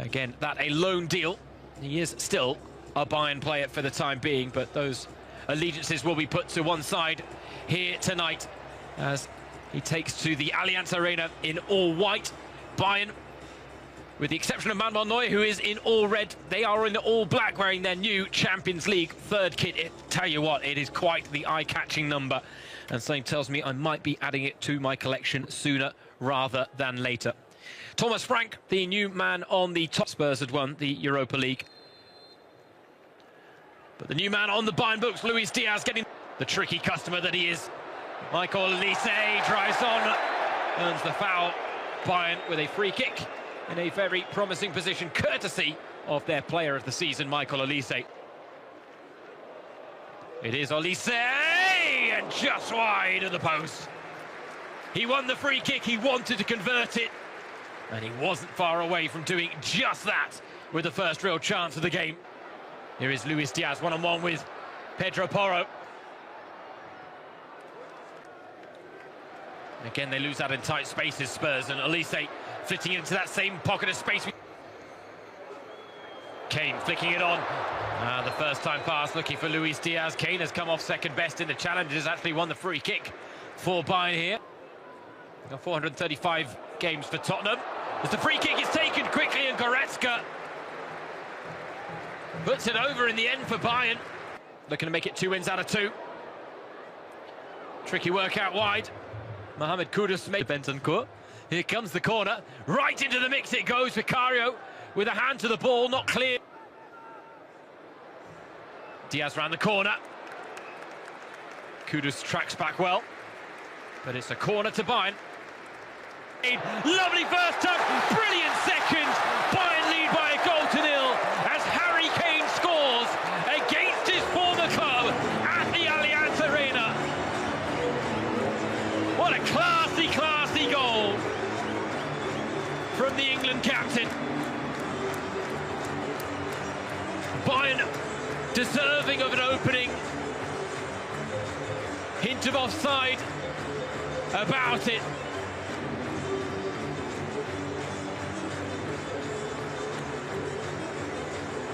Again, that a loan deal. He is still a Bayern player for the time being, but those allegiances will be put to one side here tonight as he takes to the Allianz Arena in all white. Bayern, with the exception of Manuel Neuer, who is in all red, they are in all black, wearing their new Champions League third kit. Tell you what, it is quite the eye-catching number, and something tells me I might be adding it to my collection sooner rather than later. Thomas Frank, the new man on the top. Spurs had won the Europa League, but the new man on the Bayern books, Luis Diaz, getting the tricky customer that he is. Michael Olise drives on, earns the foul. Bayern with a free kick in a very promising position, courtesy of their player of the season, Michael Olise. It is Olise, and just wide of the post. He won the free kick, he wanted to convert it, and he wasn't far away from doing just that with the first real chance of the game. Here is Luis Diaz, one-on-one with Pedro Porro. Again, they lose out in tight spaces, Spurs, and Olise flitting into that same pocket of space. Kane flicking it on. The first-time pass looking for Luis Diaz. Kane has come off second best in the challenge, has actually won the free kick for Bayern here. Got 435 games for Tottenham. As the free kick is taken quickly, and Goretzka puts it over in the end for Bayern. Looking to make it 2 wins out of 2. Tricky work out wide. Mohamed Kudus made Bentancur. Here comes the corner. Right into the mix it goes. Vicario with a hand to the ball, not clear. Diaz round the corner. Kudus tracks back well, but it's a corner to Bayern. Lovely first touch, brilliant second. Bayern lead by a goal to nil as Harry Kane scores against his former club at the Allianz Arena. What a classy, classy goal from the England captain. Bayern deserving of an opening. Hint of offside about it.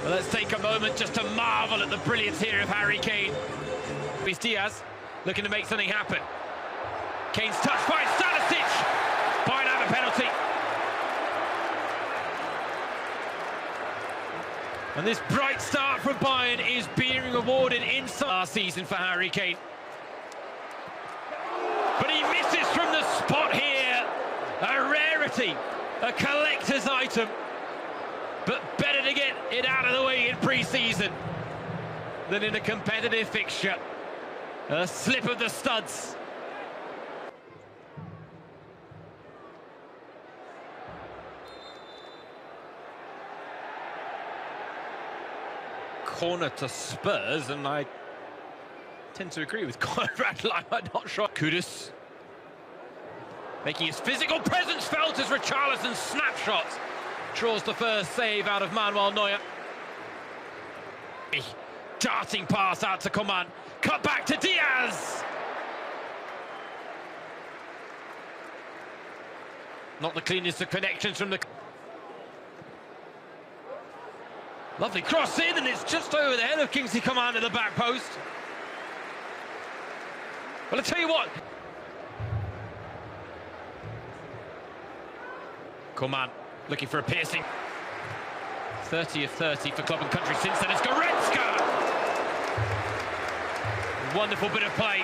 Well, let's take a moment just to marvel at the brilliance here of Harry Kane. Luis Diaz looking to make something happen. Kane's touched by Stanisic. Bayern have a penalty. And this bright start from Bayern is being rewarded inside last season for Harry Kane. But he misses from the spot here. A rarity, a collector's item. But better to get it out of the way in pre-season than in a competitive fixture. A slip of the studs. Corner to Spurs, and I tend to agree with Conrad. I'm not sure. Kudus making his physical presence felt as Richarlison's snapshot draws the first save out of Manuel Neuer. Darting pass out to Coman, cut back to Diaz. Not the cleanest of connections from the... Lovely cross in, and it's just over the head of Kingsley Coman at the back post. Well, I tell you what. Coman looking for a piercing. 30 of 30 for club and country since then. It's Goretzka! Wonderful bit of play.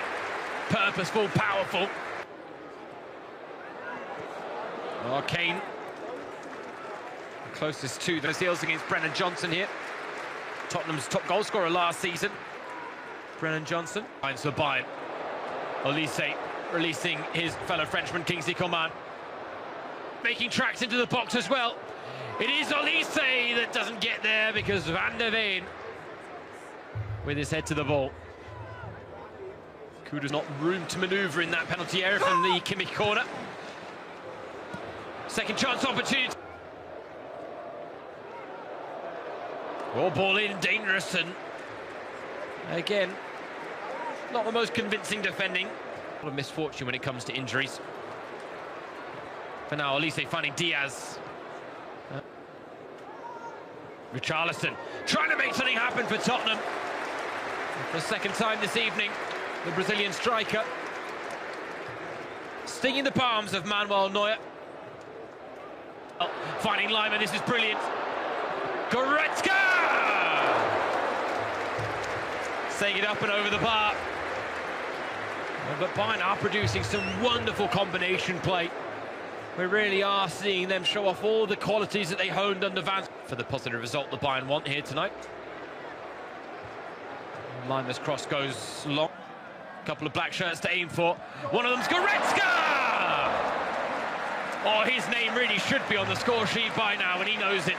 Purposeful, powerful. Oh, Kane. The closest to the heels against Brennan Johnson here. Tottenham's top goal scorer last season. Brennan Johnson. Finds for Bayern. Olise releasing his fellow Frenchman, Kingsley Coman. Making tracks into the box as well. It is Olise that doesn't get there because Van der Veen with his head to the ball. Kudus not room to manoeuvre in that penalty area from the Kimmich corner. Second chance opportunity. Raw ball in, dangerous, and again, not the most convincing defending. A lot of misfortune when it comes to injuries. For now, Olise finding Diaz. Richarlison trying to make something happen for Tottenham. For the second time this evening, the Brazilian striker stinging the palms of Manuel Neuer. Oh, finding Lyman, this is brilliant. Goretzka! Setting it up and over the bar. But Bayern are producing some wonderful combination play. We really are seeing them show off all the qualities that they honed under Van for the positive result the Bayern want here tonight. Lyman's cross goes long. A couple of black shirts to aim for. One of them's Goretzka! Oh, his name really should be on the score sheet by now, and he knows it.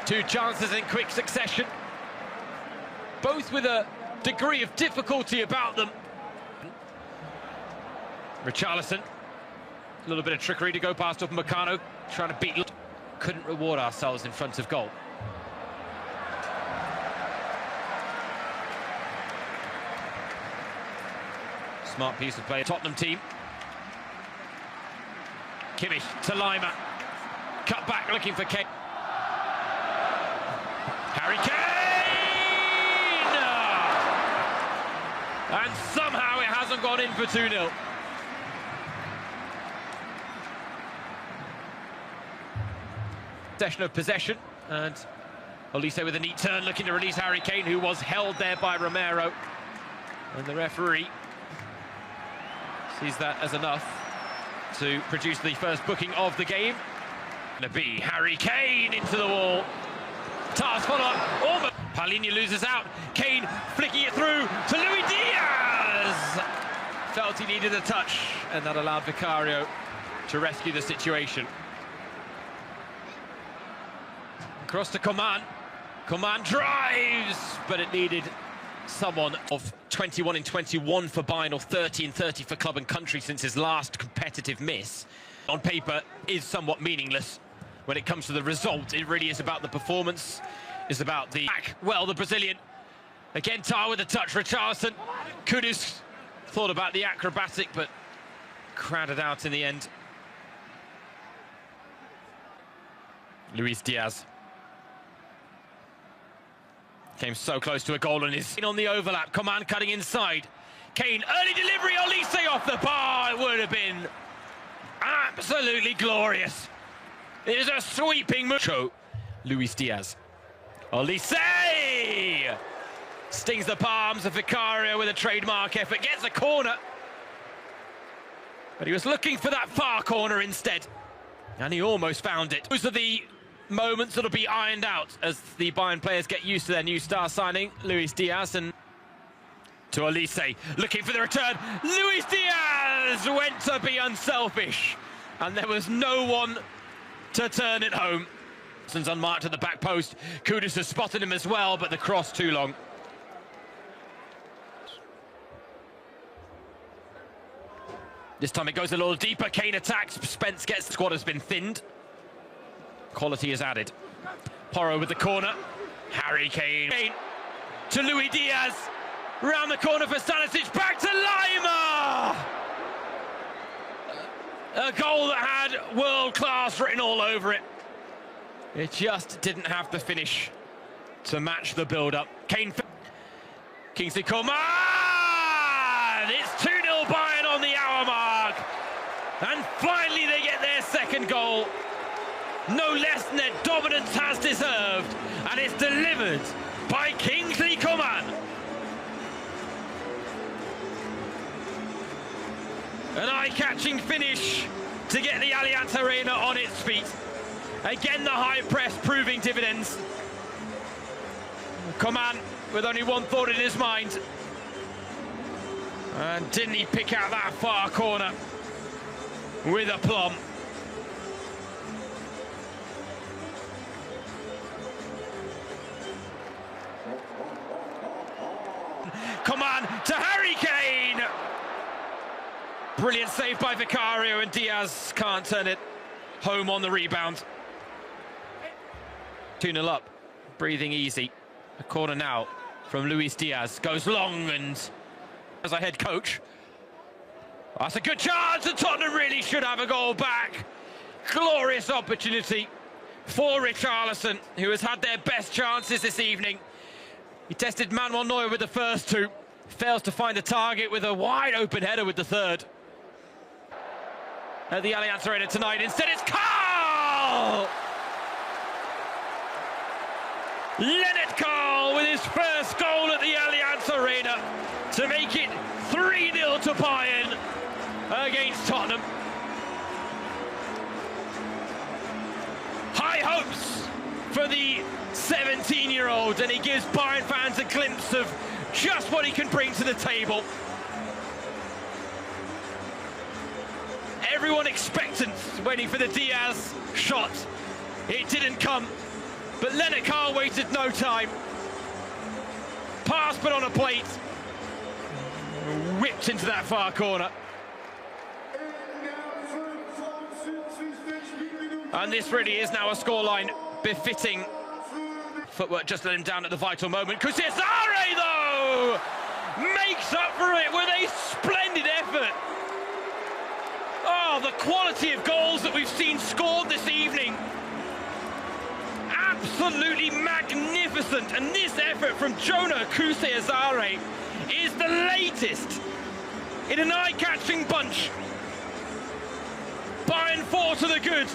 Two chances in quick succession, both with a degree of difficulty about them. Richarlison, a little bit of trickery to go past Upamecano, trying to beat. Couldn't reward ourselves in front of goal. Smart piece of play. Tottenham team. Kimmich to Lima. Cut back looking for Kane. Harry Kane! And somehow it hasn't gone in for 2-0. Session of possession, and Olise with a neat turn looking to release Harry Kane, who was held there by Romero, and the referee sees that as enough to produce the first booking of the game. Gonna be Harry Kane into the wall. Task follow-up, almost. Paulinho loses out. Kane flicking it through to Luis Diaz. Felt he needed a touch, and that allowed Vicario to rescue the situation. Across to Coman. Coman drives, but it needed someone of 21 in 21 for Bayern, or 30 in 30 for club and country since his last competitive miss. On paper is somewhat meaningless. When it comes to the result, it really is about the performance, it's about the back. Well, the Brazilian, again, Tar with a touch. Richarlison, Kudus thought about the acrobatic, but crowded out in the end. Luis Diaz. Came so close to a goal and is on the overlap. Coman cutting inside. Kane, early delivery, Olise off the bar. It would have been absolutely glorious. It is a sweeping move. Luis Diaz. Olise! Stings the palms of Vicario with a trademark effort. Gets a corner. But he was looking for that far corner instead. And he almost found it. Those are the moments that'll be ironed out as the Bayern players get used to their new star signing, Luis Diaz, and to Olise, looking for the return. Luis Diaz went to be unselfish, and there was no one to turn it home. Since unmarked at the back post, Kudus has spotted him as well, but the cross too long. This time it goes a little deeper. Kane attacks. Spence gets. The squad has been thinned. Quality is added. Porro with the corner. Harry Kane. To Luis Diaz. Round the corner for Stanisic. Back to Lima. A goal that had world class written all over it. It just didn't have the finish to match the build-up. Kane. Kingsley Coman. It's 2-0 Bayern on the hour mark. And finally they get their second goal. No less than their dominance has deserved, and it's delivered by Kingsley Coman. An eye-catching finish to get the Allianz Arena on its feet. Again, the high press proving dividends. Coman with only one thought in his mind. And didn't he pick out that far corner with aplomb? Coman to Harry Kane. Brilliant save by Vicario, and Diaz can't turn it home on the rebound. 2-0 up, breathing easy. A corner now from Luis Diaz. Goes long, and as a head coach, that's a good chance, and Tottenham really should have a goal back. Glorious opportunity for Richarlison, who has had their best chances this evening. He tested Manuel Neuer with the first two, fails to find the target with a wide open header with the third. At the Allianz Arena tonight, instead it's Karl! Lennart Karl with his first goal at the Allianz Arena to make it 3-0 to Bayern against Tottenham. High hopes for the 17-year-old, and he gives Bayern fans a glimpse of just what he can bring to the table. Everyone expectant, waiting for the Diaz shot. It didn't come, but Lennart Karl waited no time. Pass put on a plate, whipped into that far corner. And this really is now a scoreline befitting. Footwork just let him down at the vital moment. Cesare, though, makes up for it with a splendid effort. Oh, the quality of goals that we've seen scored this evening. Absolutely magnificent. And this effort from Jonah Cesare is the latest in an eye-catching bunch. Bayern 4 to the good,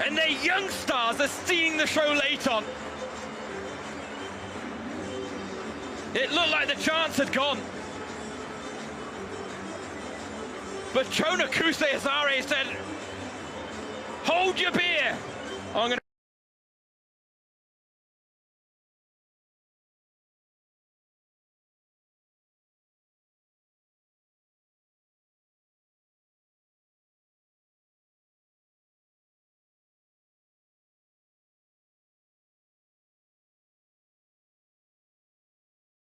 and their young stars are stealing the show late on. It looked like the chance had gone, but Jonah Cesare said, "Hold your beer. I'm gonna